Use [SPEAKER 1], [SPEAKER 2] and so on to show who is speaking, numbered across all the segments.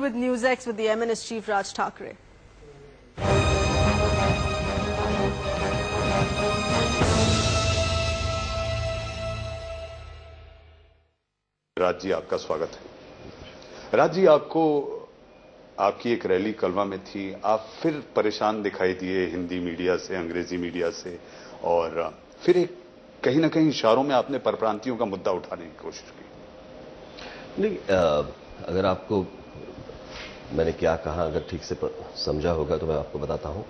[SPEAKER 1] with NewsX with the MNS Chief Raj Thackeray.
[SPEAKER 2] Raj ji, आपका स्वागत है। राज जी, आपकी एक रैली कलवा में थी, आप फिर परेशान दिखाई दिए हिंदी मीडिया से, अंग्रेजी मीडिया से, और फिर एक कहीं ना कहीं इशारों में आपने परप्रांतियों का मुद्दा उठाने की कोशिश की।
[SPEAKER 3] नहीं, अगर आपको मैंने क्या कहा अगर ठीक से समझा होगा तो मैं आपको बताता हूं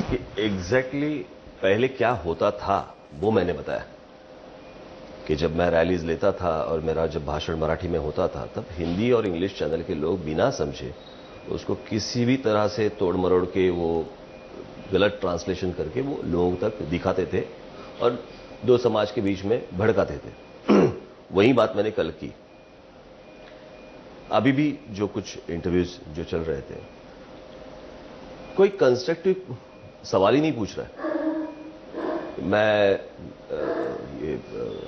[SPEAKER 3] कि एग्जैक्टली पहले क्या होता था वो मैंने बताया कि जब मैं रैलीज लेता था और मेरा जब भाषण मराठी में होता था तब हिंदी और इंग्लिश चैनल के लोग बिना समझे उसको किसी भी तरह से तोड़ मरोड़ के वो गलत ट्रांसलेशन करके वो लोगों तक दिखाते थे और दो समाज के बीच में भड़काते थे। वही बात मैंने कल की। अभी भी जो कुछ इंटरव्यूज जो चल रहे थे, कोई कंस्ट्रक्टिव सवाल ही नहीं पूछ रहा है। मैं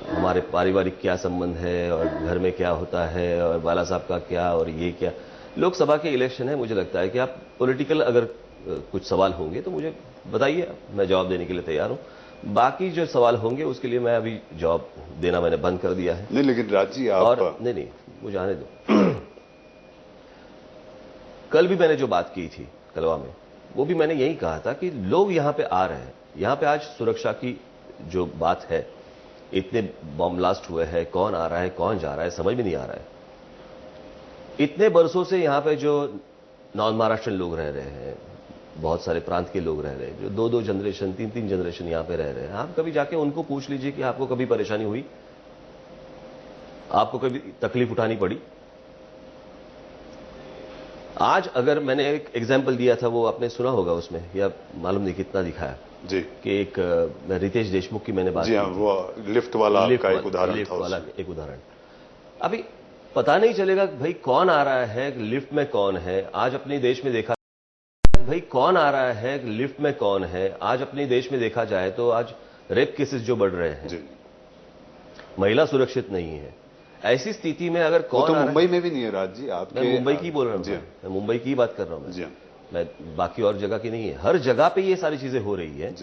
[SPEAKER 3] हमारे पारिवारिक क्या संबंध है और घर में क्या होता है और बाला साहब का क्या और ये क्या। लोकसभा के इलेक्शन है, मुझे लगता है कि आप पॉलिटिकल अगर कुछ सवाल होंगे तो मुझे बताइए, मैं जवाब देने के लिए तैयार हूं। बाकी जो सवाल होंगे उसके लिए मैं अभी जवाब देना मैंने बंद कर दिया है।
[SPEAKER 2] नहीं, लेकिन राज जी आप
[SPEAKER 3] और नहीं, मुझे आने दो। कल भी मैंने जो बात की थी कलवा में, वो भी मैंने यही कहा था कि लोग यहां पे आ रहे हैं। यहां पे आज सुरक्षा की जो बात है, इतने बॉम्ब ब्लास्ट हुए हैं, कौन आ रहा है कौन जा रहा है समझ में नहीं आ रहा है। इतने बरसों से यहां पे जो नॉन महाराष्ट्रियन लोग रह रहे हैं, बहुत सारे प्रांत के लोग रह रहे हैं, जो दो दो जनरेशन तीन तीन जनरेशन यहां पे रह रहे हैं। आप कभी जाके उनको पूछ लीजिए कि आपको कभी परेशानी हुई, आपको कभी तकलीफ उठानी पड़ी। आज अगर मैंने एक एग्जाम्पल दिया था, वो आपने सुना होगा उसमें, या मालूम नहीं कितना दिखाया
[SPEAKER 2] जी,
[SPEAKER 3] कि एक रितेश देशमुख की मैंने बात
[SPEAKER 2] जी हाँ, वो लिफ्ट वाला आपका एक उदाहरण था।
[SPEAKER 3] लिफ्ट वाला एक उदाहरण। अभी पता नहीं चलेगा भाई कौन आ रहा है लिफ्ट में, कौन है। आज अपने देश में देखा भाई कौन आ रहा है लिफ्ट में, कौन है। आज अपने देश में देखा जाए तो आज रेप केसेस जो बढ़ रहे हैं, महिला सुरक्षित नहीं है। ऐसी स्थिति में अगर कौन,
[SPEAKER 2] तो मुंबई में भी नहीं है राज जी। आप
[SPEAKER 3] मैं मुंबई की बोल रहा हूं, मैं मुंबई की बात कर रहा हूं, मैं बाकी और जगह की नहीं है। हर जगह पे ये सारी चीजें हो रही है।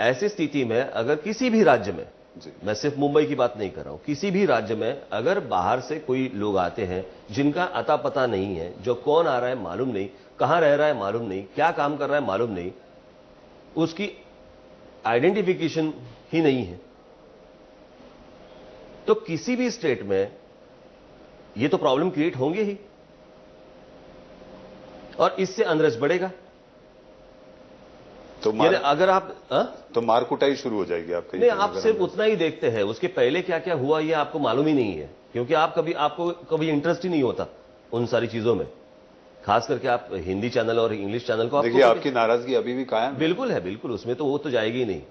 [SPEAKER 3] ऐसी स्थिति में अगर किसी भी राज्य में, मैं सिर्फ मुंबई की बात नहीं कर रहा हूं, किसी भी राज्य में अगर बाहर से कोई लोग आते हैं जिनका अता पता नहीं है, जो कौन आ रहा है मालूम नहीं, कहां रह रहा है मालूम नहीं, क्या काम कर रहा है मालूम नहीं, उसकी आइडेंटिफिकेशन ही नहीं है, तो किसी भी स्टेट में ये तो प्रॉब्लम क्रिएट होंगे ही और इससे अनरेस्ट बढ़ेगा।
[SPEAKER 2] तो
[SPEAKER 3] अगर आप
[SPEAKER 2] तो मार कुटाई शुरू हो जाएगी आपके।
[SPEAKER 3] नहीं, आप सिर्फ उतना ही देखते हैं, उसके पहले क्या क्या हुआ ये आपको मालूम ही नहीं है, क्योंकि आपको कभी इंटरेस्ट ही नहीं होता उन सारी चीजों में। खास करके आप हिंदी चैनल और इंग्लिश चैनल को
[SPEAKER 2] देखिए, आपकी नाराजगी अभी भी कायम है।
[SPEAKER 3] बिल्कुल है, बिल्कुल, उसमें तो वो तो जाएगी ही नहीं।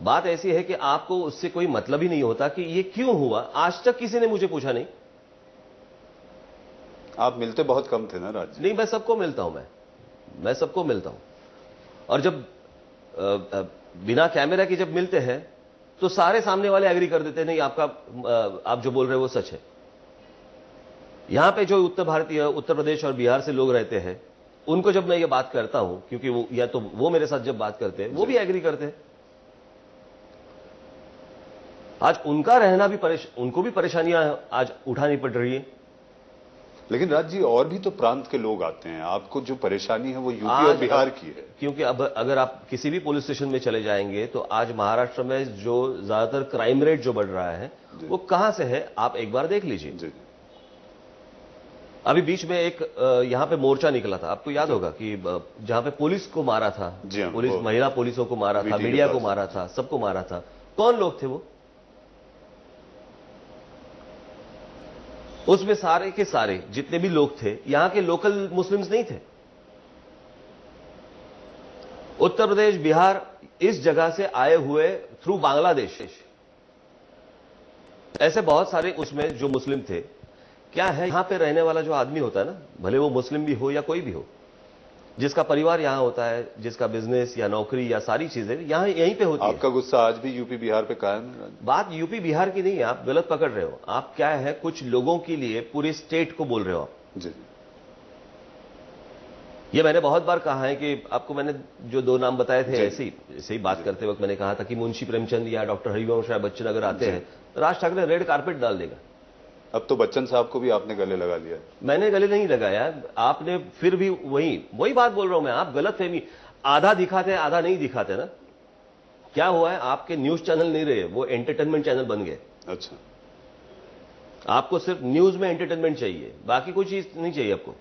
[SPEAKER 3] बात ऐसी है कि आपको उससे कोई मतलब ही नहीं होता कि ये क्यों हुआ। आज तक किसी ने मुझे पूछा नहीं।
[SPEAKER 2] आप मिलते बहुत कम थे ना राज?
[SPEAKER 3] नहीं, मैं सबको मिलता हूं, मैं सबको मिलता हूं। और जब बिना कैमरा के जब मिलते हैं तो सारे सामने वाले एग्री कर देते हैं, नहीं आप जो बोल रहे हो वो सच है। यहां पे जो उत्तर प्रदेश और बिहार से लोग रहते हैं, उनको जब मैं ये बात करता हूं, क्योंकि वो या तो वो मेरे साथ जब बात करते हैं वो भी एग्री करते हैं। आज उनका रहना भी उनको भी परेशानियां आज उठानी पड़ रही है।
[SPEAKER 2] लेकिन राज जी, और भी तो प्रांत के लोग आते हैं। आपको जो परेशानी है वो यूपी और बिहार की है।
[SPEAKER 3] क्योंकि अब अगर आप किसी भी पुलिस स्टेशन में चले जाएंगे तो आज महाराष्ट्र में जो ज्यादातर क्राइम रेट जो बढ़ रहा है वो कहां से है, आप एक बार देख लीजिए। अभी बीच में एक यहां पे मोर्चा निकला था, आपको याद होगा, कि जहां पे पुलिस को मारा था, पुलिस महिला पुलिसों को मारा था, मीडिया को मारा था, सबको मारा था। कौन लोग थे वो? उसमें सारे के सारे जितने भी लोग थे यहां के लोकल मुस्लिम्स नहीं थे। उत्तर प्रदेश, बिहार, इस जगह से आए हुए थ्रू बांग्लादेश, ऐसे बहुत सारे उसमें जो मुस्लिम थे। क्या है, यहां पे रहने वाला जो आदमी होता है ना, भले वो मुस्लिम भी हो या कोई भी हो, जिसका परिवार यहां होता है, जिसका बिजनेस या नौकरी या सारी चीजें यहीं पे होती है।
[SPEAKER 2] आपका गुस्सा आज भी यूपी बिहार पे कायम है?
[SPEAKER 3] बात यूपी बिहार की नहीं है, आप गलत पकड़ रहे हो। आप क्या है, कुछ लोगों के लिए पूरे स्टेट को बोल रहे हो आप।
[SPEAKER 2] जी।
[SPEAKER 3] ये मैंने बहुत बार कहा है कि आपको मैंने जो दो नाम बताए थे ऐसे ही बात करते वक्त मैंने कहा था कि मुंशी प्रेमचंद या डॉक्टर हरिवंश राय बच्चन अगर आते हैं तो राज ठाकरे रेड कारपेट डाल देगा।
[SPEAKER 2] अब तो बच्चन साहब को भी आपने गले लगा लिया है।
[SPEAKER 3] मैंने गले नहीं लगाया, आपने फिर भी वही बात बोल रहा हूं मैं, आप गलत फहमी, आधा दिखाते हैं आधा नहीं दिखाते ना। क्या हुआ है, आपके न्यूज चैनल नहीं रहे, वो एंटरटेनमेंट चैनल बन गए।
[SPEAKER 2] अच्छा,
[SPEAKER 3] आपको सिर्फ न्यूज में एंटरटेनमेंट चाहिए, बाकी कोई चीज नहीं चाहिए आपको।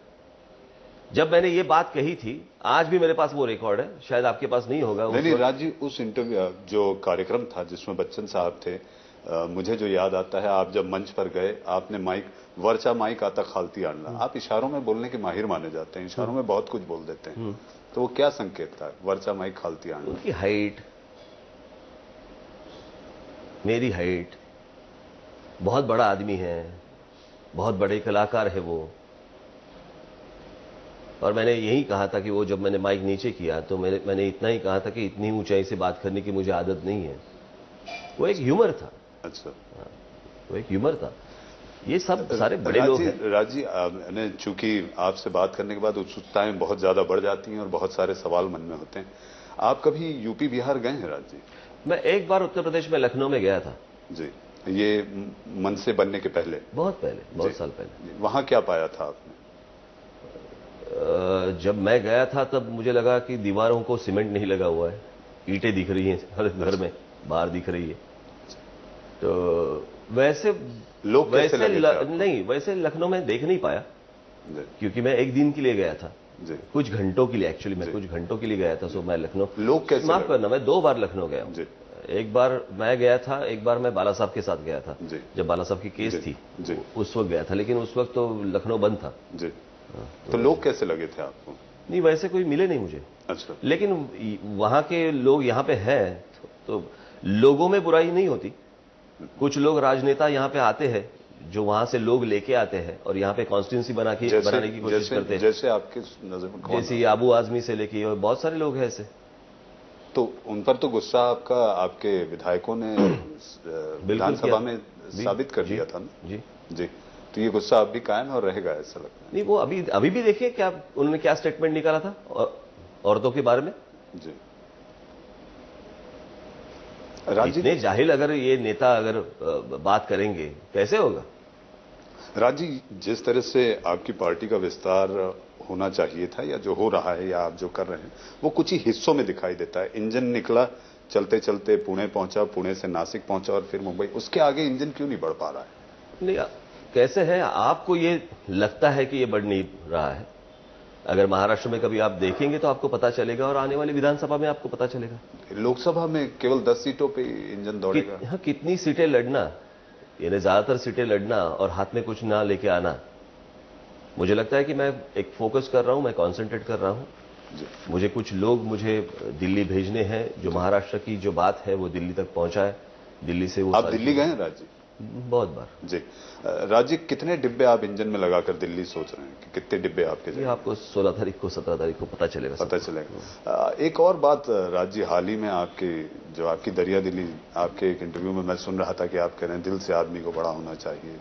[SPEAKER 3] जब मैंने ये बात कही थी, आज भी मेरे पास वो रिकॉर्ड है, शायद आपके पास नहीं होगा।
[SPEAKER 2] नहीं राज जी, उस इंटरव्यू जो कार्यक्रम था जिसमें बच्चन साहब थे, मुझे जो याद आता है, आप जब मंच पर गए, आपने माइक वरचा माइक आता खालती आणला, आप इशारों में बोलने के माहिर माने जाते हैं, इशारों में बहुत कुछ बोल देते हैं, तो वो क्या संकेत था, वरचा माइक खालती आणला?
[SPEAKER 3] उनकी हाइट, मेरी हाइट, बहुत बड़ा आदमी है, बहुत बड़े कलाकार है वो। और मैंने यही कहा था कि वो जब मैंने माइक नीचे किया तो मैंने इतना ही कहा था कि इतनी ऊंचाई से बात करने की मुझे आदत नहीं है। वो एक ह्यूमर था।
[SPEAKER 2] अच्छा,
[SPEAKER 3] वो एक ह्यूमर था। ये सब सारे बड़े लोग हैं।
[SPEAKER 2] राज जी, चूंकि आपसे बात करने के बाद उत्सुकताएं बहुत ज्यादा बढ़ जाती हैं और बहुत सारे सवाल मन में होते हैं, आप कभी यूपी बिहार गए हैं राज जी?
[SPEAKER 3] मैं एक बार उत्तर प्रदेश में लखनऊ में गया था
[SPEAKER 2] जी, ये मनसे बनने के पहले,
[SPEAKER 3] बहुत साल पहले।
[SPEAKER 2] वहां क्या पाया था आपने?
[SPEAKER 3] जब मैं गया था तब मुझे लगा कि दीवारों को सीमेंट नहीं लगा हुआ है, ईंटें दिख रही हैं हर घर में, बाहर दिख रही है। तो वैसे
[SPEAKER 2] लोग कैसे लगे थे आपको?
[SPEAKER 3] नहीं, वैसे लखनऊ में देख नहीं पाया क्योंकि मैं एक दिन के लिए गया था, कुछ घंटों के लिए, एक्चुअली मैं कुछ घंटों के लिए गया था। सो मैं लखनऊ,
[SPEAKER 2] लोग कैसे,
[SPEAKER 3] माफ करना, मैं 2 बार लखनऊ गया हूं। एक बार मैं गया था, एक बार मैं बाला साहब के साथ गया था, जब बाला साहब की केस थी उस वक्त गया था, लेकिन उस वक्त तो लखनऊ बंद था।
[SPEAKER 2] तो लोग कैसे लगे थे आपको?
[SPEAKER 3] नहीं, वैसे कोई मिले नहीं मुझे।
[SPEAKER 2] अच्छा,
[SPEAKER 3] लेकिन वहां के लोग यहाँ पे हैं तो लोगों में बुराई नहीं होती। कुछ लोग राजनेता यहाँ पे आते हैं जो वहां से लोग लेके आते हैं और यहाँ पे कॉन्स्टिट्यूंसी बनाने की कोशिश करते हैं।
[SPEAKER 2] जैसे आपके नजर में कौन?
[SPEAKER 3] जैसे आबू आजमी से लेके और बहुत सारे लोग हैं ऐसे।
[SPEAKER 2] तो उन पर तो गुस्सा आपके विधायकों ने विधानसभा में साबित कर दिया था ना? जी, तो ये गुस्सा अब भी कायम है और रहेगा, ऐसा लगता है?
[SPEAKER 3] नहीं, वो अभी भी देखिए क्या उन्होंने क्या स्टेटमेंट निकाला था औरतों के बारे में।
[SPEAKER 2] जी,
[SPEAKER 3] इतने जाहिल अगर ये नेता अगर बात करेंगे कैसे होगा?
[SPEAKER 2] राज जी, जिस तरह से आपकी पार्टी का विस्तार होना चाहिए था या जो हो रहा है या आप जो कर रहे हैं, वो कुछ ही हिस्सों में दिखाई देता है। इंजन निकला, चलते चलते पुणे पहुंचा, पुणे से नासिक पहुंचा और फिर मुंबई, उसके आगे इंजन क्यों नहीं बढ़ पा रहा है?
[SPEAKER 3] नहीं, कैसे है, आपको ये लगता है कि ये बढ़ नहीं रहा है। अगर महाराष्ट्र में कभी आप देखेंगे तो आपको पता चलेगा और आने वाली विधानसभा में आपको पता चलेगा।
[SPEAKER 2] लोकसभा में केवल 10 सीटों पे इंजन दौड़ेगा।
[SPEAKER 3] कितनी सीटें लड़ना, यानी ज्यादातर सीटें लड़ना और हाथ में कुछ ना लेके आना। मुझे लगता है कि मैं एक फोकस कर रहा हूं, मैं कॉन्सेंट्रेट कर रहा हूं। मुझे कुछ लोग मुझे दिल्ली भेजने हैं, जो महाराष्ट्र की जो बात है वो दिल्ली तक पहुंचाए। दिल्ली से वो
[SPEAKER 2] आप दिल्ली गए हैं राज जी?
[SPEAKER 3] बहुत बार
[SPEAKER 2] जी। राज जी, कितने डिब्बे आप इंजन में लगाकर दिल्ली सोच रहे हैं कि कितने डिब्बे आपके?
[SPEAKER 3] ये आपको 16 तारीख को 17 तारीख को पता चलेगा।
[SPEAKER 2] एक और बात राज जी, हाल ही में आपकी दरिया दिली, आपके एक इंटरव्यू में मैं सुन रहा था कि आप कह रहे हैं दिल से आदमी को बड़ा होना चाहिए।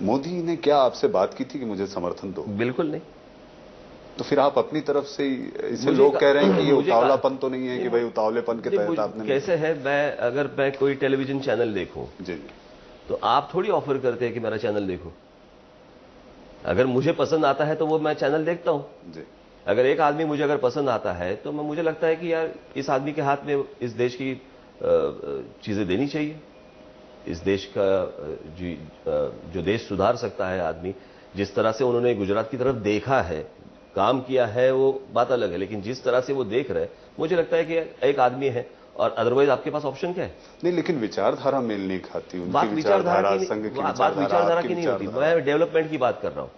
[SPEAKER 2] मोदी ने क्या आपसे बात की थी कि मुझे समर्थन दो?
[SPEAKER 3] बिल्कुल नहीं।
[SPEAKER 2] तो फिर आप अपनी तरफ से इसे लोग कह रहे हैं कि ये उतावलापन तो नहीं है कि भाई उतावलेपन के तहत आपने?
[SPEAKER 3] कैसे है, अगर मैं कोई टेलीविजन चैनल देखूं
[SPEAKER 2] जी,
[SPEAKER 3] तो आप थोड़ी ऑफर करते हैं कि मेरा चैनल देखो। अगर मुझे पसंद आता है तो वो मैं चैनल देखता हूं
[SPEAKER 2] जी।
[SPEAKER 3] अगर एक आदमी मुझे अगर पसंद आता है तो मुझे लगता है कि यार इस आदमी के हाथ में इस देश की चीजें देनी चाहिए। इस देश का जो देश सुधार सकता है आदमी, जिस तरह से उन्होंने गुजरात की तरफ देखा है, काम किया है, वो बात अलग है, लेकिन जिस तरह से वो देख रहे हैं, मुझे लगता है कि एक आदमी है और अदरवाइज आपके पास ऑप्शन क्या है?
[SPEAKER 2] नहीं, लेकिन विचारधारा मेल नहीं खाती।
[SPEAKER 3] बात विचारधारा की नहीं होती। मैं डेवलपमेंट की बात कर रहा हूं।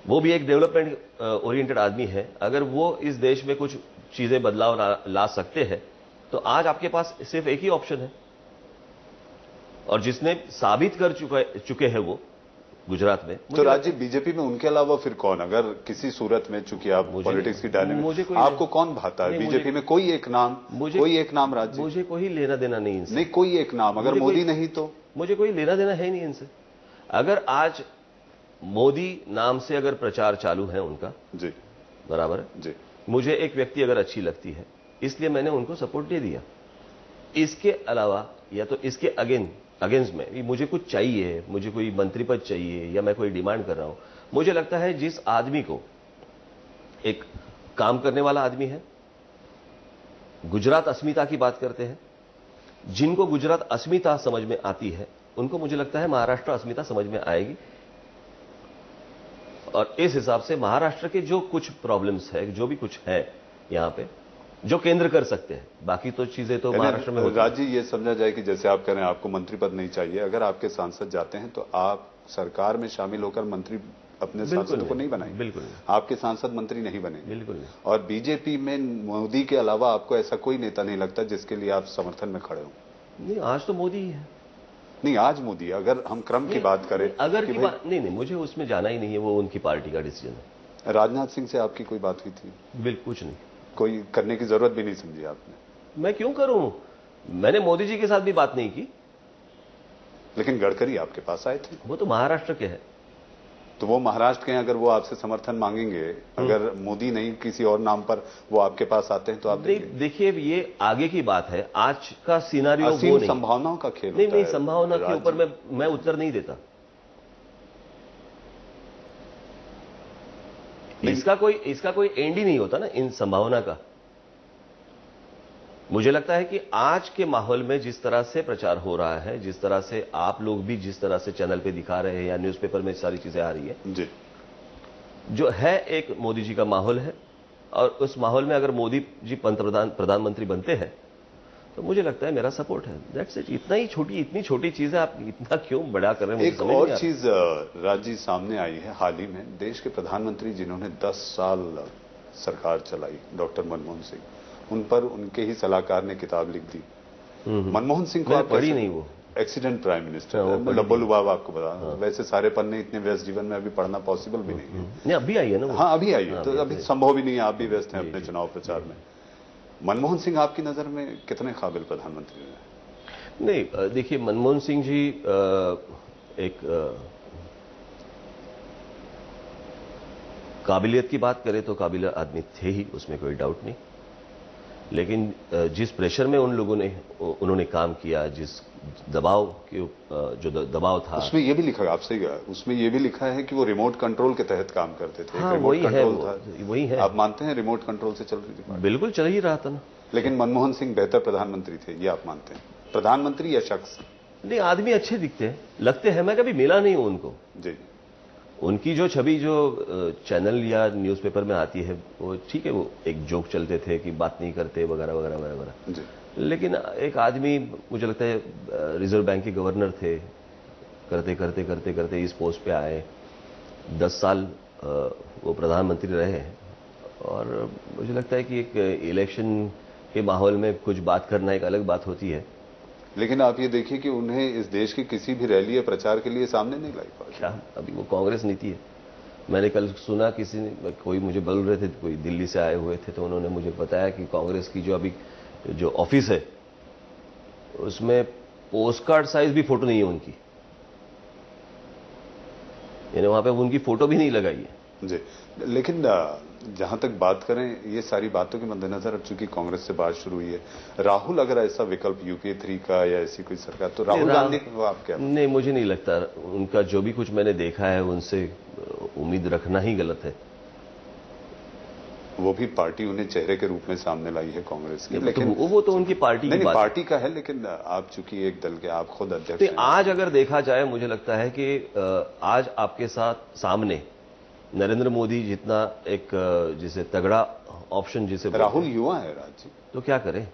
[SPEAKER 3] वो भी एक डेवलपमेंट ओरिएंटेड आदमी है। अगर वो इस देश में कुछ चीजें बदलाव ला सकते हैं तो आज आपके पास सिर्फ एक ही ऑप्शन है, और जिसने साबित कर चुके हैं वो गुजरात में।
[SPEAKER 2] तो राज्य बीजेपी में उनके अलावा फिर कौन, अगर किसी सूरत में, चूंकि आप पॉलिटिक्स की डायनेमिक, आपको कौन भाता है बीजेपी में? कोई एक नाम राज्य?
[SPEAKER 3] मुझे कोई लेना देना नहीं इनसे।
[SPEAKER 2] नहीं, कोई एक नाम, अगर मोदी नहीं तो?
[SPEAKER 3] मुझे कोई लेना देना है नहीं इनसे। अगर आज मोदी नाम से अगर प्रचार चालू है उनका
[SPEAKER 2] जी,
[SPEAKER 3] बराबर है
[SPEAKER 2] जी।
[SPEAKER 3] मुझे एक व्यक्ति अगर अच्छी लगती है इसलिए मैंने उनको सपोर्ट दे दिया। इसके अलावा या तो इसके अगेंस्ट में मुझे कुछ चाहिए, मुझे कोई मंत्री पद चाहिए या मैं कोई डिमांड कर रहा हूं, मुझे लगता है जिस आदमी को एक काम करने वाला आदमी है, गुजरात अस्मिता की बात करते हैं, जिनको गुजरात अस्मिता समझ में आती है उनको मुझे लगता है महाराष्ट्र अस्मिता समझ में आएगी। और इस हिसाब से महाराष्ट्र के जो कुछ प्रॉब्लम्स है, जो भी कुछ है यहां पे, जो केंद्र कर सकते हैं, बाकी तो चीजें तो महाराष्ट्र में होती हैं।
[SPEAKER 2] राज जी, ये समझा जाए कि जैसे आप कह रहे हैं आपको मंत्री पद नहीं चाहिए, अगर आपके सांसद जाते हैं तो आप सरकार में शामिल होकर मंत्री अपने सांसदों को नहीं बनाएंगे?
[SPEAKER 3] बिल्कुल नहीं।
[SPEAKER 2] आपके सांसद मंत्री नहीं बनेंगे?
[SPEAKER 3] बिल्कुल नहीं।
[SPEAKER 2] और बीजेपी में मोदी के अलावा आपको ऐसा कोई नेता नहीं लगता जिसके लिए आप समर्थन में खड़े हो?
[SPEAKER 3] नहीं, आज तो मोदी ही है।
[SPEAKER 2] नहीं, आज मोदी, अगर हम क्रम की बात करें,
[SPEAKER 3] अगर की बात नहीं, मुझे उसमें जाना ही नहीं है, वो उनकी पार्टी का डिसीजन है।
[SPEAKER 2] राजनाथ सिंह से आपकी कोई बात हुई थी?
[SPEAKER 3] बिल्कुल कुछ नहीं,
[SPEAKER 2] कोई करने की जरूरत भी नहीं समझी आपने?
[SPEAKER 3] मैं क्यों करूं? मैंने मोदी जी के साथ भी बात नहीं की।
[SPEAKER 2] लेकिन गडकरी आपके पास आए थे।
[SPEAKER 3] वो तो महाराष्ट्र के हैं।
[SPEAKER 2] तो वो महाराष्ट्र के हैं, अगर वो आपसे समर्थन मांगेंगे, अगर मोदी नहीं किसी और नाम पर वो आपके पास आते हैं तो आप देंगे?
[SPEAKER 3] देखिए, ये आगे की बात है, आज का सिनारियो वो नहीं।
[SPEAKER 2] संभावनाओं का खेल
[SPEAKER 3] नहीं,
[SPEAKER 2] होता है।
[SPEAKER 3] संभावना के ऊपर मैं उत्तर नहीं देता। इसका कोई एंड ही नहीं होता ना इन संभावना का। मुझे लगता है कि आज के माहौल में जिस तरह से प्रचार हो रहा है, जिस तरह से आप लोग भी जिस तरह से चैनल पे दिखा रहे हैं या न्यूज़पेपर में सारी चीजें आ रही है
[SPEAKER 2] जी,
[SPEAKER 3] जो है एक मोदी जी का माहौल है। और उस माहौल में अगर मोदी जी प्रधानमंत्री बनते हैं तो मुझे लगता है मेरा सपोर्ट है। That's it. इतनी छोटी चीज है, आप इतना क्यों बड़ा कर रहे हैं?
[SPEAKER 2] एक और चीज राज जी सामने आई है हाल ही में, देश के प्रधानमंत्री जिन्होंने 10 साल सरकार चलाई, डॉक्टर मनमोहन सिंह, उन पर उनके ही सलाहकार ने किताब लिख दी। मनमोहन सिंह को आप
[SPEAKER 3] पढ़ी नहीं, वो
[SPEAKER 2] एक्सीडेंट प्राइम मिनिस्टर, लब्बोलू बाबा आपको बता। वैसे सारे पन्ने इतने व्यस्त जीवन में अभी पढ़ना पॉसिबल भी नहीं है।
[SPEAKER 3] नहीं, अभी आई है ना वो।
[SPEAKER 2] हाँ, अभी आई है, तो अभी संभव भी नहीं है, आप भी व्यस्त हैं अपने चुनाव प्रचार में। मनमोहन सिंह आपकी नजर में कितने काबिल प्रधानमंत्री हैं?
[SPEAKER 3] नहीं, देखिए, मनमोहन सिंह जी एक काबिलियत की बात करें तो काबिल आदमी थे ही, उसमें कोई डाउट नहीं। लेकिन जिस प्रेशर में उन्होंने काम किया, जिस दबाव के जो दबाव था,
[SPEAKER 2] उसमें ये भी लिखा है, आपसे उसमें ये भी लिखा है कि वो रिमोट कंट्रोल के तहत काम करते थे।
[SPEAKER 3] हाँ,
[SPEAKER 2] रिमोट कंट्रोल था,
[SPEAKER 3] वही है।
[SPEAKER 2] आप मानते हैं रिमोट कंट्रोल से चल रही थी पार्टी?
[SPEAKER 3] बिल्कुल चल ही रहा था ना।
[SPEAKER 2] लेकिन मनमोहन सिंह बेहतर प्रधानमंत्री थे, ये आप मानते हैं? प्रधानमंत्री या शख्स?
[SPEAKER 3] नहीं, आदमी अच्छे दिखते हैं, लगते हैं। मैं कभी मिला नहीं हूं उनको।
[SPEAKER 2] जी।
[SPEAKER 3] उनकी जो छवि जो चैनल या न्यूज़पेपर में आती है वो ठीक है, वो एक जोक चलते थे कि बात नहीं करते वगैरह वगैरह वगैरह।
[SPEAKER 2] जी।
[SPEAKER 3] लेकिन एक आदमी, मुझे लगता है रिजर्व बैंक के गवर्नर थे, करते करते करते करते इस पोस्ट पे आए, 10 साल वो प्रधानमंत्री रहे। और मुझे लगता है कि एक इलेक्शन के माहौल में कुछ बात करना एक अलग बात होती है।
[SPEAKER 2] लेकिन आप ये देखिए कि उन्हें इस देश की किसी भी रैली या प्रचार के लिए सामने नहीं लाई पाई।
[SPEAKER 3] क्या अभी वो कांग्रेस नीति है? मैंने कल सुना किसी ने, कोई मुझे बोल रहे थे, कोई दिल्ली से आए हुए थे, तो उन्होंने मुझे बताया कि कांग्रेस की जो ऑफिस है उसमें पोस्ट कार्ड साइज भी फोटो नहीं है उनकी, यानी वहां पे उनकी फोटो भी नहीं लगाई है।
[SPEAKER 2] जी। लेकिन जहां तक बात करें, ये सारी बातों के मद्देनजर अब चूंकि कांग्रेस से बात शुरू हुई है, राहुल अगर ऐसा विकल्प यूपीए 3 का या ऐसी कोई सरकार, तो राहुल गांधी को आप क्या?
[SPEAKER 3] नहीं, मुझे नहीं लगता। उनका जो भी कुछ मैंने देखा है, उनसे उम्मीद रखना ही गलत है।
[SPEAKER 2] वो भी पार्टी उन्हें चेहरे के रूप में सामने लाई है कांग्रेस की।
[SPEAKER 3] लेकिन वो तो उनकी पार्टी की बात
[SPEAKER 2] पार्टी का है, लेकिन आप चूंकि एक दल के आप खुद अध्यक्ष हैं।
[SPEAKER 3] आज अगर देखा जाए, मुझे लगता है कि आज आपके साथ सामने नरेंद्र मोदी जितना एक जिसे तगड़ा ऑप्शन जिसे
[SPEAKER 2] राहुल युवा है राज जी,
[SPEAKER 3] तो क्या करें?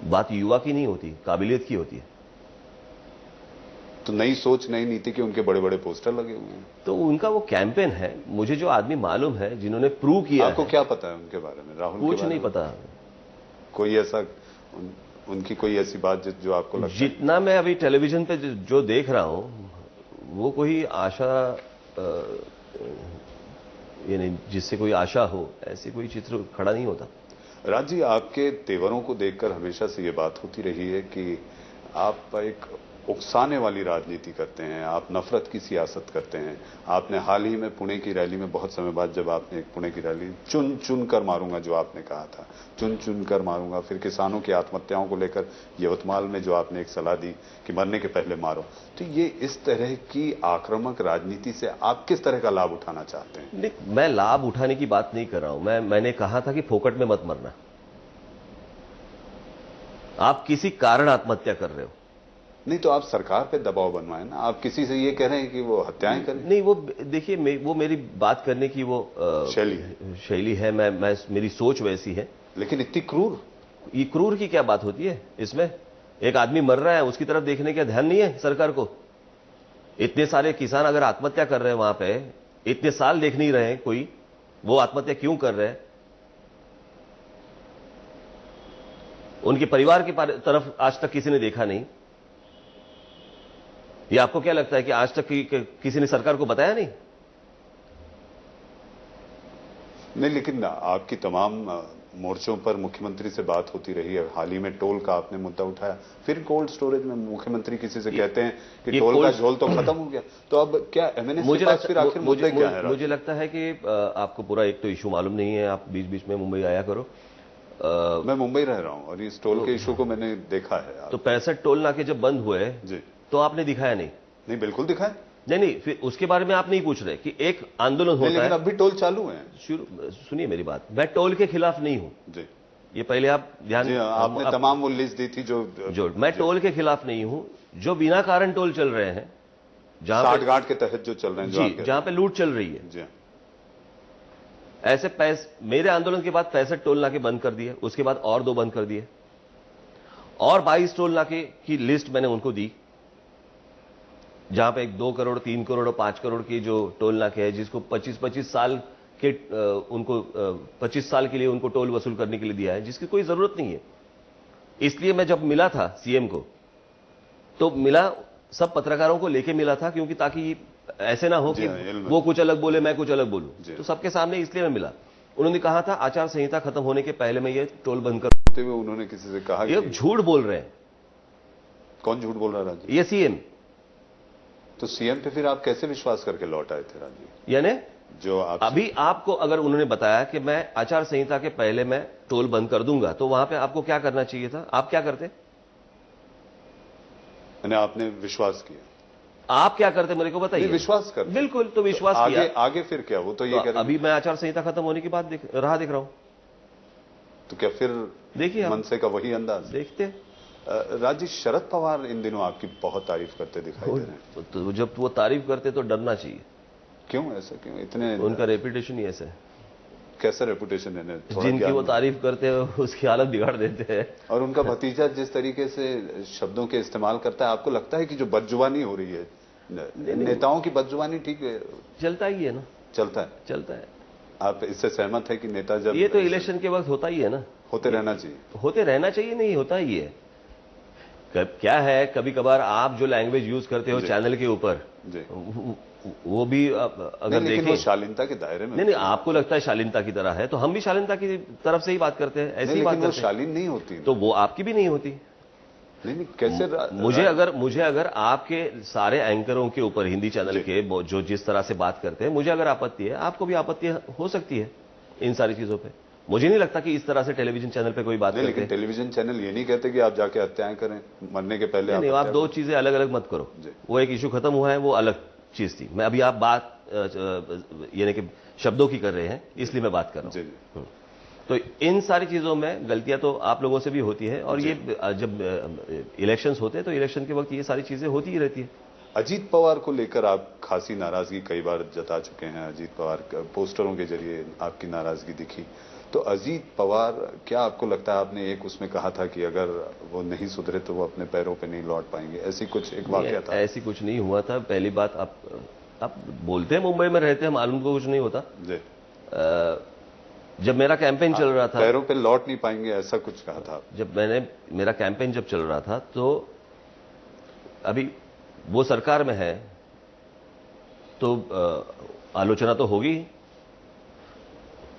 [SPEAKER 3] बात युवा की नहीं होती, काबिलियत की होती है।
[SPEAKER 2] तो नई सोच नई नीति के उनके बड़े बड़े पोस्टर लगे हुए हैं।
[SPEAKER 3] तो उनका वो कैंपेन है। मुझे जो आदमी मालूम है जिन्होंने प्रूव किया,
[SPEAKER 2] आपको क्या पता है उनके बारे में? राहुल
[SPEAKER 3] कुछ नहीं पता।
[SPEAKER 2] कोई ऐसा उनकी कोई ऐसी बात जो आपको लगता है?
[SPEAKER 3] जितना मैं अभी टेलीविजन पे जो देख रहा हूं, वो कोई आशा, यानी जिससे कोई आशा हो, ऐसी कोई चित्र खड़ा नहीं होता।
[SPEAKER 2] राज जी, आपके तेवरों को देखकर हमेशा से ये बात होती रही है कि आप एक उकसाने वाली राजनीति करते हैं, आप नफरत की सियासत करते हैं। आपने हाल ही में पुणे की रैली में, बहुत समय बाद जब आपने एक पुणे की रैली, चुन चुन कर मारूंगा जो आपने कहा था, चुन चुन कर मारूंगा, फिर किसानों की आत्महत्याओं को लेकर यवतमाल में जो आपने एक सलाह दी कि मरने के पहले मारो, तो ये इस तरह की आक्रामक राजनीति से आप किस तरह का लाभ उठाना चाहते हैं?
[SPEAKER 3] नहीं, मैं लाभ उठाने की बात नहीं कर रहा हूं। मैंने कहा था कि फोकट में मत मरना। आप किसी कारण आत्महत्या कर रहे हो।
[SPEAKER 2] नहीं तो आप सरकार पे दबाव बनवाएं ना। आप किसी से ये कह रहे हैं कि वो हत्याएं करें?
[SPEAKER 3] नहीं, वो देखिए, वो मेरी बात करने की वो शैली है। मेरी सोच वैसी है।
[SPEAKER 2] लेकिन इतनी क्रूर?
[SPEAKER 3] ये क्रूर की क्या बात होती है इसमें? एक आदमी मर रहा है, उसकी तरफ देखने का ध्यान नहीं है सरकार को? इतने सारे किसान अगर आत्महत्या कर रहे हैं वहां पे, इतने साल देख नहीं रहे हैं कोई, वो आत्महत्या क्यों कर रहे हैं? उनके परिवार की तरफ आज तक किसी ने देखा नहीं। ये आपको क्या लगता है कि आज तक किसी ने सरकार को बताया नहीं?
[SPEAKER 2] नहीं, लेकिन आपकी तमाम मोर्चों पर मुख्यमंत्री से बात होती रही है। हाल ही में टोल का आपने मुद्दा उठाया, फिर कोल्ड स्टोरेज में मुख्यमंत्री किसी से कहते हैं कि टोल का झोल तो खत्म हो गया। तो अब क्या एमएनएस के पास फिर आखिर मुद्दे क्या है?
[SPEAKER 3] मुझे लगता है कि आपको पूरा एक तो इशू मालूम नहीं है। आप बीच बीच में मुंबई आया करो।
[SPEAKER 2] मैं मुंबई रह रहा हूं और इस टोल के इशू को मैंने देखा है।
[SPEAKER 3] तो 65 टोल नाके जब बंद हुए
[SPEAKER 2] जी,
[SPEAKER 3] तो आपने दिखाया नहीं?
[SPEAKER 2] नहीं, बिल्कुल दिखाया।
[SPEAKER 3] नहीं, फिर उसके बारे में आप नहीं पूछ रहे कि एक आंदोलन होता है।
[SPEAKER 2] लेकिन अब भी टोल चालू है।
[SPEAKER 3] सुनिए मेरी बात, मैं टोल के खिलाफ नहीं हूं
[SPEAKER 2] जी।
[SPEAKER 3] ये पहले आप ध्यान,
[SPEAKER 2] आपने तमाम वो लिस्ट दी थी जो
[SPEAKER 3] मैं टोल के खिलाफ नहीं हूं। जो बिना कारण टोल चल रहे हैं, जहां
[SPEAKER 2] साठ गांठ के तहत जो चल रहे हैं,
[SPEAKER 3] जी, जहां पे लूट चल रही है
[SPEAKER 2] जी,
[SPEAKER 3] ऐसे मेरे आंदोलन के बाद 65 टोल नाके बंद कर दिए। उसके बाद और 2 बंद कर दिए, और 22 टोल नाके की लिस्ट मैंने उनको दी, जहां पे 2 करोड़, 3 करोड़ और 5 करोड़ की जो टोल नाके है, जिसको 25 साल के उनको 25 साल के लिए उनको टोल वसूल करने के लिए दिया है, जिसकी कोई जरूरत नहीं है। इसलिए मैं जब मिला था सीएम को, तो मिला सब पत्रकारों को लेके मिला था, क्योंकि ताकि ऐसे ना हो कि वो कुछ अलग बोले, मैं कुछ अलग बोलूं। तो सबके सामने इसलिए मैं मिला। उन्होंने कहा था आचार संहिता खत्म होने के पहले मैं ये टोल बंद कर।
[SPEAKER 2] उन्होंने किसी से कहा
[SPEAKER 3] ये झूठ बोल रहे हैं।
[SPEAKER 2] कौन झूठ बोल रहा है राजीव?
[SPEAKER 3] ये सीएम।
[SPEAKER 2] तो सीएम पे फिर आप कैसे विश्वास करके लौट आए थे राजीव?
[SPEAKER 3] यानी
[SPEAKER 2] जो
[SPEAKER 3] अभी आपको अगर उन्होंने बताया कि मैं आचार संहिता के पहले मैं टोल बंद कर दूंगा, तो वहां पे आपको क्या करना चाहिए था? आप क्या करते?
[SPEAKER 2] मैंने आपने विश्वास किया।
[SPEAKER 3] आप क्या करते मेरे को बताइए।
[SPEAKER 2] विश्वास कर,
[SPEAKER 3] बिल्कुल। तो विश्वास
[SPEAKER 2] तो
[SPEAKER 3] किया।
[SPEAKER 2] आगे फिर क्या? वो तो ये कह रहे
[SPEAKER 3] अभी मैं आचार संहिता खत्म होने की बात देख रहा हूं।
[SPEAKER 2] तो क्या फिर
[SPEAKER 3] देखिए
[SPEAKER 2] मनसे का वही अंदाज
[SPEAKER 3] देखते?
[SPEAKER 2] राजीव, शरद पवार इन दिनों आपकी बहुत तारीफ करते दिखाई दे रहे हैं।
[SPEAKER 3] तो जब वो तारीफ करते तो डरना चाहिए।
[SPEAKER 2] क्यों ऐसा? क्यों इतने?
[SPEAKER 3] उनका रेपुटेशन ही ऐसा है।
[SPEAKER 2] कैसा रेपुटेशन है?
[SPEAKER 3] जिनकी वो तारीफ करते हैं उसकी हालत बिगाड़ देते हैं।
[SPEAKER 2] और उनका भतीजा जिस तरीके से शब्दों के इस्तेमाल करता है, आपको लगता है कि जो बदजुबानी हो रही है, नेताओं की बदजुबानी ठीक है,
[SPEAKER 3] चलता ही है ना?
[SPEAKER 2] चलता है। आप इससे सहमत है कि नेता जब,
[SPEAKER 3] ये तो इलेक्शन के वक्त होता ही है ना?
[SPEAKER 2] होते रहना चाहिए।
[SPEAKER 3] नहीं, होता ही है। क्या है, कभी कभार आप जो लैंग्वेज यूज करते हो चैनल के ऊपर, वो भी अगर देखें,
[SPEAKER 2] शालीनता के दायरे में।
[SPEAKER 3] नहीं, आपको लगता है शालीनता की तरह है, तो हम भी शालीनता की तरफ से ही बात करते हैं। ऐसी बात करते हैं।
[SPEAKER 2] शालीन नहीं होती
[SPEAKER 3] तो वो आपकी भी नहीं होती।
[SPEAKER 2] नहीं, कैसे?
[SPEAKER 3] मुझे अगर आपके सारे एंकरों के ऊपर हिंदी चैनल के जो जिस तरह से बात करते हैं, मुझे अगर आपत्ति है, आपको भी आपत्ति हो सकती है इन सारी चीजों पे। मुझे नहीं लगता कि इस तरह से टेलीविजन चैनल पे कोई बात करते हैं।
[SPEAKER 2] लेकिन टेलीविजन चैनल ये नहीं कहते कि आप जाके हत्याएं करें मरने के पहले।
[SPEAKER 3] नहीं, आप 2 चीजें अलग अलग मत करो। वो एक इशू खत्म हुआ है, वो अलग चीज थी। मैं अभी आप बात यानी कि शब्दों की कर रहे हैं, इसलिए मैं बात कर रहा हूं। तो इन सारी चीजों में गलतियां तो आप लोगों से भी होती है, और ये जब इलेक्शंस होते हैं तो इलेक्शन के वक्त ये सारी चीजें होती ही रहती है।
[SPEAKER 2] अजीत पवार को लेकर आप खासी नाराजगी कई बार जता चुके हैं। अजीत पवार पोस्टरों के जरिए आपकी नाराजगी दिखी। तो अजीत पवार, क्या आपको लगता है, आपने एक उसमें कहा था कि अगर वो नहीं सुधरे तो वो अपने पैरों पे नहीं लौट पाएंगे, ऐसी कुछ एक वाकया था?
[SPEAKER 3] ऐसी कुछ नहीं हुआ था। पहली बात, आप बोलते हैं मुंबई में रहते हैं, मालूम को कुछ नहीं होता जी। जब मेरा कैंपेन चल रहा था,
[SPEAKER 2] पैरों पे लौट नहीं पाएंगे ऐसा कुछ कहा था?
[SPEAKER 3] जब मेरा कैंपेन जब चल रहा था, तो अभी वो सरकार में है तो आलोचना तो होगी।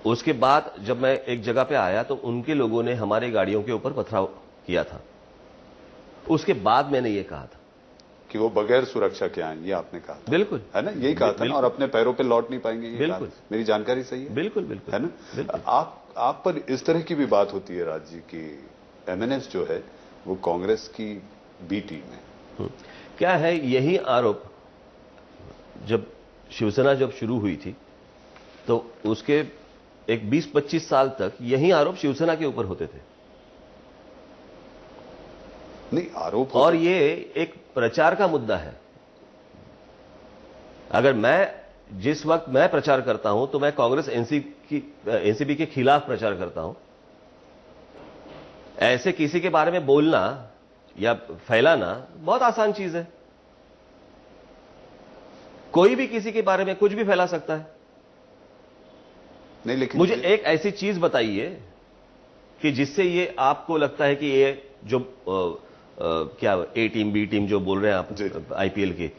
[SPEAKER 3] उसके बाद जब मैं एक जगह पे आया तो उनके लोगों ने हमारे गाड़ियों के ऊपर पथराव किया था। उसके बाद मैंने ये कहा था
[SPEAKER 2] कि वो बगैर सुरक्षा के आए, ये आपने कहा था,
[SPEAKER 3] बिल्कुल,
[SPEAKER 2] है ना, यही कहा था ना, और अपने पैरों पे लौट नहीं पाएंगे, ये
[SPEAKER 3] बिल्कुल,
[SPEAKER 2] मेरी जानकारी सही है?
[SPEAKER 3] बिल्कुल बिल्कुल,
[SPEAKER 2] है ना?
[SPEAKER 3] बिल्कुल।
[SPEAKER 2] आप पर इस तरह की भी बात होती है राज जी की एमएनएस जो है वो कांग्रेस की बी टीम है।
[SPEAKER 3] क्या है, यही आरोप जब शिवसेना जब शुरू हुई थी तो उसके एक 20-25 साल तक यही आरोप शिवसेना के ऊपर होते थे।
[SPEAKER 2] नहीं, आरोप
[SPEAKER 3] और ये एक प्रचार का मुद्दा है। अगर जिस वक्त मैं प्रचार करता हूं तो मैं कांग्रेस एनसीपी के खिलाफ प्रचार करता हूं। ऐसे किसी के बारे में बोलना या फैलाना बहुत आसान चीज है। कोई भी किसी के बारे में कुछ भी फैला सकता है।
[SPEAKER 2] नहीं, लेकिन
[SPEAKER 3] मुझे एक ऐसी चीज बताइए कि जिससे ये आपको लगता है कि ये जो क्या ए टीम बी टीम जो बोल रहे हैं आप आईपीएल की,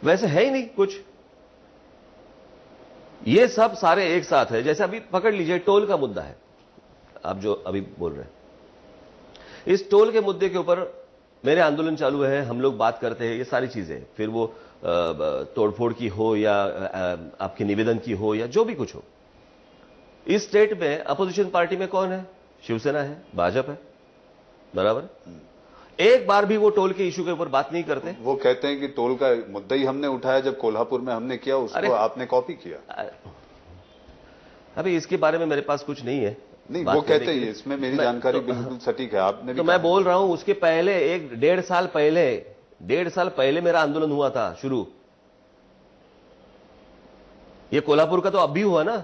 [SPEAKER 3] वैसे है ही नहीं कुछ। ये सब सारे एक साथ है। जैसे अभी पकड़ लीजिए, टोल का मुद्दा है, आप जो अभी बोल रहे हैं, इस टोल के मुद्दे के ऊपर मेरे आंदोलन चालू है, हम लोग बात करते हैं, ये सारी चीजें, फिर वो तोड़फोड़ की हो या आपके निवेदन की हो या जो भी कुछ हो। इस स्टेट में अपोजिशन पार्टी में कौन है? शिवसेना है, भाजपा है, बराबर। एक बार भी वो टोल के इशू के ऊपर बात नहीं करते।
[SPEAKER 2] वो कहते हैं कि टोल का मुद्दा ही हमने उठाया जब कोल्हापुर में हमने किया, उसको आपने कॉपी किया।
[SPEAKER 3] अभी इसके बारे में मेरे पास कुछ नहीं है।
[SPEAKER 2] नहीं, वो कहते हैं, इसमें मेरी जानकारी बिल्कुल सटीक है, आपने भी
[SPEAKER 3] तो मैं बोल रहा हूं, उसके पहले 1-1.5 साल पहले मेरा आंदोलन हुआ था शुरू। ये कोल्हापुर का तो अब भी हुआ ना।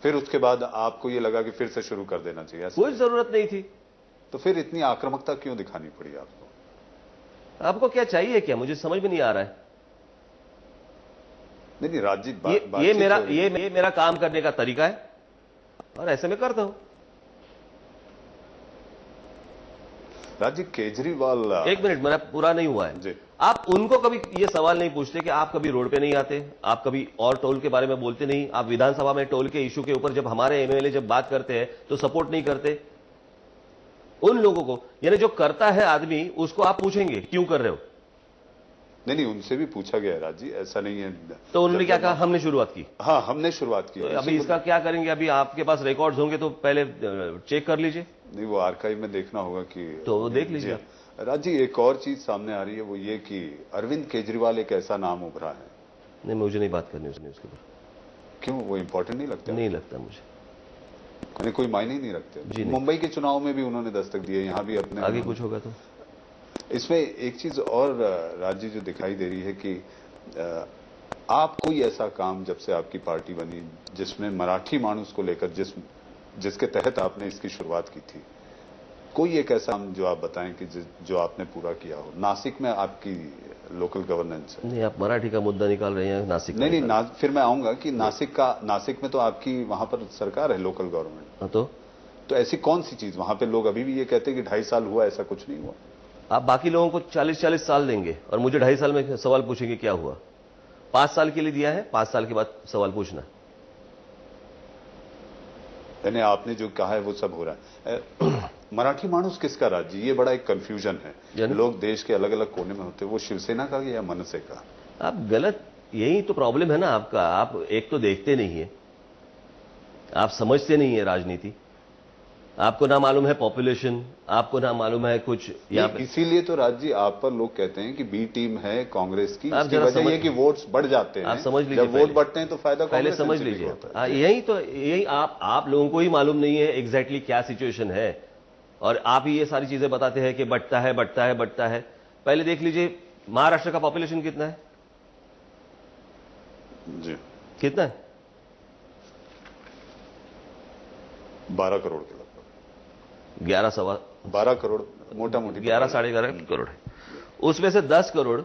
[SPEAKER 2] फिर उसके बाद आपको ये लगा कि फिर से शुरू कर देना चाहिए?
[SPEAKER 3] कोई जरूरत नहीं थी।
[SPEAKER 2] तो फिर इतनी आक्रामकता क्यों दिखानी पड़ी आपको?
[SPEAKER 3] आपको क्या चाहिए, क्या मुझे समझ में नहीं आ रहा है।
[SPEAKER 2] नहीं राजी,
[SPEAKER 3] ये मेरा काम करने का तरीका है और ऐसे में करता हूं।
[SPEAKER 2] राजी, केजरीवाल,
[SPEAKER 3] एक मिनट, मेरा पूरा नहीं हुआ है। आप उनको कभी ये सवाल नहीं पूछते कि आप कभी रोड पे नहीं आते, आप कभी और टोल के बारे में बोलते नहीं, आप विधानसभा में टोल के इशू के ऊपर जब हमारे एमएलए जब बात करते हैं तो सपोर्ट नहीं करते उन लोगों को। यानी जो करता है आदमी, उसको आप पूछेंगे क्यों कर रहे हो?
[SPEAKER 2] नहीं, उनसे भी पूछा गया है राजी, ऐसा नहीं है।
[SPEAKER 3] तो उन्होंने क्या कहा? हमने शुरुआत की।
[SPEAKER 2] हाँ, हमने शुरुआत की।
[SPEAKER 3] तो अभी इसका क्या करेंगे? अभी आपके पास रिकॉर्ड्स होंगे तो पहले चेक कर लीजिए।
[SPEAKER 2] नहीं, वो आर्काइव में देखना होगा कि,
[SPEAKER 3] तो वो देख लीजिए।
[SPEAKER 2] राजी, एक और चीज सामने आ रही है, वो ये कि अरविंद केजरीवाल एक ऐसा नाम उभरा है।
[SPEAKER 3] नहीं, मुझे नहीं बात करनी उसके ऊपर।
[SPEAKER 2] क्यों, वो इंपॉर्टेंट नहीं लगता?
[SPEAKER 3] नहीं लगता मुझे,
[SPEAKER 2] कोई मायने ही नहीं रखते। मुंबई के चुनाव में भी उन्होंने दस्तक दी है, यहां भी अपने
[SPEAKER 3] आगे कुछ होगा तो।
[SPEAKER 2] इसमें एक चीज और राज्य जो दिखाई दे रही है कि आप कोई ऐसा काम जब से आपकी पार्टी बनी जिसमें मराठी मानुस को लेकर जिसके तहत आपने इसकी शुरुआत की थी, कोई एक ऐसा काम जो आप बताएं कि जो आपने पूरा किया हो? नासिक में आपकी लोकल गवर्नेंस है।
[SPEAKER 3] नहीं, आप मराठी का मुद्दा निकाल रहे हैं नासिक।
[SPEAKER 2] नहीं, फिर मैं आऊंगा कि नासिक में तो आपकी वहां पर सरकार है, लोकल गवर्नमेंट। तो ऐसी कौन सी चीज वहां पे लोग अभी भी ये कहते हैं कि 2.5 साल हुआ, ऐसा कुछ नहीं हुआ?
[SPEAKER 3] आप बाकी लोगों को 40-40 साल देंगे और मुझे 2.5 साल में सवाल पूछेंगे क्या हुआ? 5 साल के लिए दिया है, 5 साल के बाद सवाल पूछना।
[SPEAKER 2] यानी आपने जो कहा है वो सब हो रहा है। मराठी मानुस किसका राज्य? ये बड़ा एक कंफ्यूजन है। लोग देश के अलग अलग कोने में होते हैं, वो शिवसेना का या मनसे का?
[SPEAKER 3] आप गलत, यही तो प्रॉब्लम है ना आपका। आप एक तो देखते नहीं है, आप समझते नहीं है राजनीति, आपको ना मालूम है पॉपुलेशन, आपको ना मालूम है कुछ।
[SPEAKER 2] इसीलिए तो राज्य आप पर लोग कहते हैं कि बी टीम है कांग्रेस की, इसकी वजह ये कि वोट्स बढ़ जाते हैं।
[SPEAKER 3] आप समझ लीजिए,
[SPEAKER 2] जब वोट बढ़ते हैं तो फायदा
[SPEAKER 3] पहले समझ लीजिए। यही आप लोगों को ही मालूम नहीं है एग्जैक्टली क्या सिचुएशन है, और आप ही ये सारी चीजें बताते हैं कि बढ़ता है। पहले देख लीजिए महाराष्ट्र का पॉपुलेशन कितना है
[SPEAKER 2] जी?
[SPEAKER 3] कितना है?
[SPEAKER 2] 12 करोड़ के लगभग।
[SPEAKER 3] 12
[SPEAKER 2] करोड़, मोटा मोटी
[SPEAKER 3] 11 साढ़े 11 करोड़ है। उसमें से 10 करोड़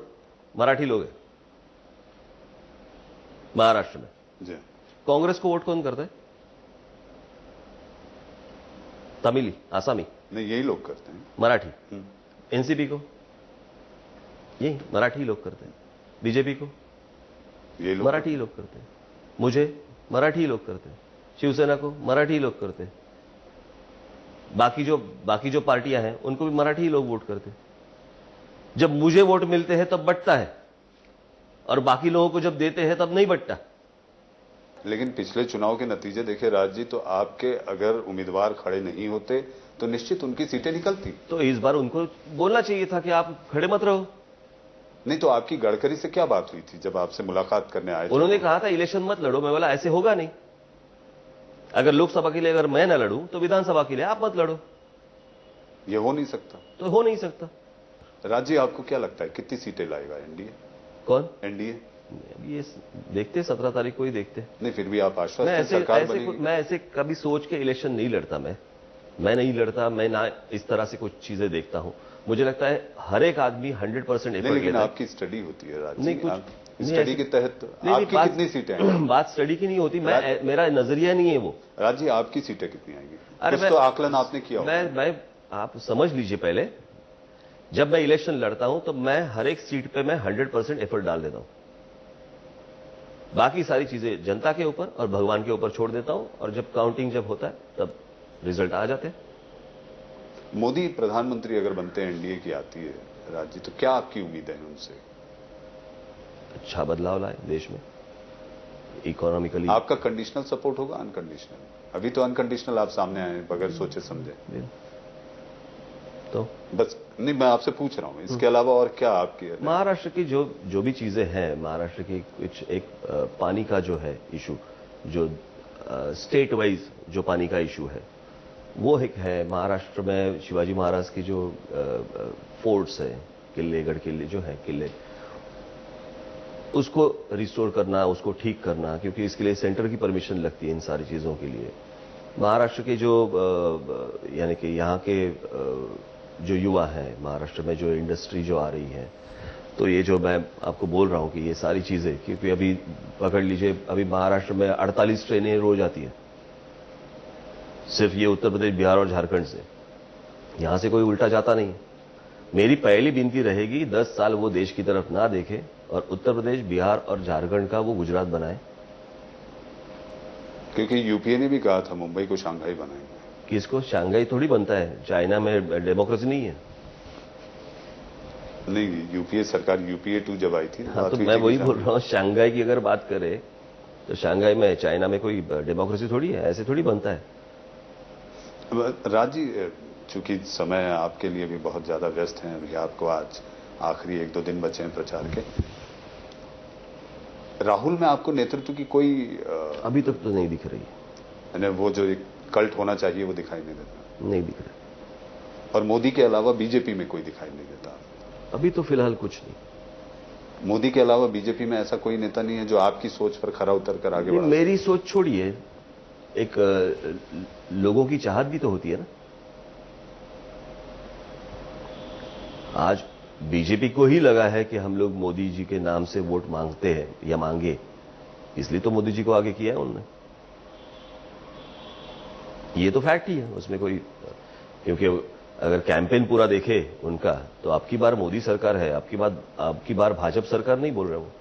[SPEAKER 3] मराठी लोग हैं महाराष्ट्र में
[SPEAKER 2] जी।
[SPEAKER 3] कांग्रेस को वोट कौन करता है? तमिली, आसामी?
[SPEAKER 2] नहीं, यही लोग करते हैं।
[SPEAKER 3] मराठी। एनसीपी को यही मराठी लोग करते हैं। बीजेपी को ये मराठी लोग करते हैं। मुझे मराठी लोग करते हैं। शिवसेना को मराठी लोग करते हैं। बाकी जो पार्टियां हैं उनको भी मराठी लोग वोट करते हैं। जब मुझे वोट मिलते हैं तब बंटता है, और बाकी लोगों को जब देते हैं तब नहीं बंटता।
[SPEAKER 2] लेकिन पिछले चुनाव के नतीजे देखे राज जी, तो आपके अगर उम्मीदवार खड़े नहीं होते तो निश्चित उनकी सीटें निकलती।
[SPEAKER 3] तो इस बार उनको बोलना चाहिए था कि आप खड़े मत रहो।
[SPEAKER 2] नहीं तो आपकी गडकरी से क्या बात हुई थी जब आपसे मुलाकात करने आए थे?
[SPEAKER 3] उन्होंने कहा था इलेक्शन मत लड़ो। मैं बोला ऐसे होगा नहीं। अगर लोकसभा के लिए अगर मैं ना लड़ूं तो विधानसभा के लिए आप मत लड़ो।
[SPEAKER 2] ये हो नहीं सकता।
[SPEAKER 3] तो हो नहीं सकता।
[SPEAKER 2] राज जी, आपको क्या लगता है कितनी सीटें लाएगा एनडीए?
[SPEAKER 3] कौन?
[SPEAKER 2] एनडीए।
[SPEAKER 3] ये देखते 17 तारीख को ही देखते।
[SPEAKER 2] नहीं फिर भी आप आश्वस्त हैं सरकार बनेगी?
[SPEAKER 3] मैं ऐसे कभी सोच के इलेक्शन नहीं लड़ता। मैं नहीं लड़ता। मैं ना इस तरह से कुछ चीजें देखता हूं। मुझे लगता है हर एक आदमी 100% एफर्ट।
[SPEAKER 2] लेकिन आपकी स्टडी होती है राज जी।
[SPEAKER 3] नहीं, कुछ
[SPEAKER 2] स्टडी के तहत आपकी कितनी सीटें आएंगी?
[SPEAKER 3] बात स्टडी की नहीं होती। मेरा नजरिया नहीं है वो।
[SPEAKER 2] राज जी, आपकी सीटें कितनी आएंगी?
[SPEAKER 3] अरे
[SPEAKER 2] कुछ तो आकलन आपने किया होगा।
[SPEAKER 3] आप समझ लीजिए, पहले जब मैं इलेक्शन लड़ता हूं तो मैं हर एक सीट पे मैं 100% एफर्ट डाल देता हूं। बाकी सारी चीजें जनता के ऊपर और भगवान के ऊपर छोड़ देता हूं, और जब काउंटिंग जब होता है तब रिजल्ट आ जाते हैं।
[SPEAKER 2] मोदी प्रधानमंत्री अगर बनते हैं, एनडीए की आती है राज जी, तो क्या आपकी उम्मीद है उनसे?
[SPEAKER 3] अच्छा बदलाव लाए देश में इकोनॉमिकली।
[SPEAKER 2] आपका कंडीशनल सपोर्ट होगा अनकंडीशनल? अभी तो अनकंडीशनल आप सामने आए बगैर सोचे समझे।
[SPEAKER 3] तो
[SPEAKER 2] बस नहीं, मैं आपसे पूछ रहा हूं इसके अलावा और क्या आपकी?
[SPEAKER 3] महाराष्ट्र की जो भी चीजें हैं, महाराष्ट्र की कुछ एक पानी का जो है इशू, जो स्टेट वाइज जो पानी का इशू है वो एक है। महाराष्ट्र में शिवाजी महाराज की जो फोर्ट्स है, किले, गढ़ किले जो है किले, उसको रिस्टोर करना, उसको ठीक करना, क्योंकि इसके लिए सेंटर की परमिशन लगती है इन सारी चीजों के लिए। महाराष्ट्र के जो यानी कि यहाँ के जो युवा हैं, महाराष्ट्र में जो इंडस्ट्री जो आ रही है, तो ये जो मैं आपको बोल रहा हूं कि ये सारी चीजें, क्योंकि अभी पकड़ लीजिए, अभी महाराष्ट्र में 48 ट्रेनें रोज आती है, सिर्फ ये उत्तर प्रदेश, बिहार और झारखंड से। यहां से कोई उल्टा जाता नहीं। मेरी पहली विनती रहेगी 10 साल वो देश की तरफ ना देखे और उत्तर प्रदेश, बिहार और झारखंड का वो गुजरात बनाए।
[SPEAKER 2] क्योंकि यूपीए ने भी कहा था मुंबई को शंघाई बनाएंगे।
[SPEAKER 3] किसको? शंघाई थोड़ी बनता है, चाइना में डेमोक्रेसी नहीं है।
[SPEAKER 2] नहीं, यूपीए सरकार, यूपीए 2 जब आई थी।
[SPEAKER 3] हाँ, तो मैं वही बोल रहा हूँ, शंघाई की अगर बात करें तो शंघाई में, चाइना में कोई डेमोक्रेसी थोड़ी है, ऐसे थोड़ी बनता है।
[SPEAKER 2] राज जी, चूंकि समय आपके लिए भी बहुत ज्यादा व्यस्त है, अभी आपको आज आखिरी 1-2 दिन बचे हैं प्रचार के। राहुल में आपको नेतृत्व की कोई
[SPEAKER 3] अभी तक तो नहीं दिख रही
[SPEAKER 2] है। वो जो एक कल्ट होना चाहिए वो दिखाई नहीं देता।
[SPEAKER 3] नहीं दिख रहा।
[SPEAKER 2] और मोदी के अलावा बीजेपी में कोई दिखाई नहीं देता
[SPEAKER 3] अभी तो फिलहाल कुछ नहीं।
[SPEAKER 2] मोदी के अलावा बीजेपी में ऐसा कोई नेता नहीं है जो आपकी सोच पर खरा उतर कर आगे बढ़ा?
[SPEAKER 3] मेरी सोच छोड़िए, एक लोगों की चाहत भी तो होती है ना। आज बीजेपी को ही लगा है कि हम लोग मोदी जी के नाम से वोट मांगते हैं या मांगे, इसलिए तो मोदी जी को आगे किया है उन्होंने। ये तो फैक्ट ही है, उसमें कोई, क्योंकि अगर कैंपेन पूरा देखे उनका तो आपकी बार मोदी सरकार है, आपकी बार भाजपा सरकार नहीं बोल रहे वो।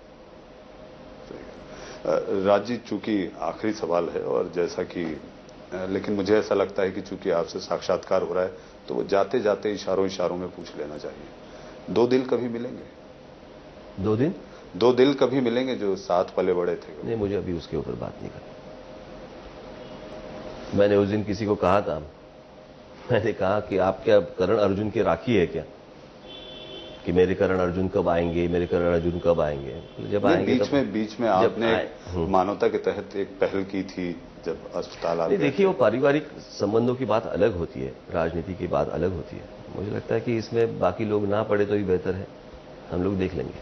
[SPEAKER 2] राज जी, चूंकि आखिरी सवाल है और जैसा कि, लेकिन मुझे ऐसा लगता है कि चूंकि आपसे साक्षात्कार हो रहा है तो वो जाते जाते इशारों में पूछ लेना चाहिए। 2 दिल कभी मिलेंगे?
[SPEAKER 3] 2 दिन?
[SPEAKER 2] 2 दिल कभी मिलेंगे जो साथ पले बड़े थे?
[SPEAKER 3] नहीं, मुझे अभी उसके ऊपर बात नहीं करनी। मैंने उस दिन किसी को कहा था, मैंने कहा कि आप क्या करण अर्जुन के राखी है क्या, कि मेरे करण अर्जुन कब आएंगे, मेरे करण अर्जुन कब आएंगे? जब आएंगे
[SPEAKER 2] बीच में आपने मानवता के तहत एक पहल की थी जब अस्पताल आ गए।
[SPEAKER 3] देखिए, वो पारिवारिक संबंधों की बात अलग होती है, राजनीति की बात अलग होती है। मुझे लगता है कि इसमें बाकी लोग ना पड़े तो ही बेहतर है, हम लोग देख लेंगे।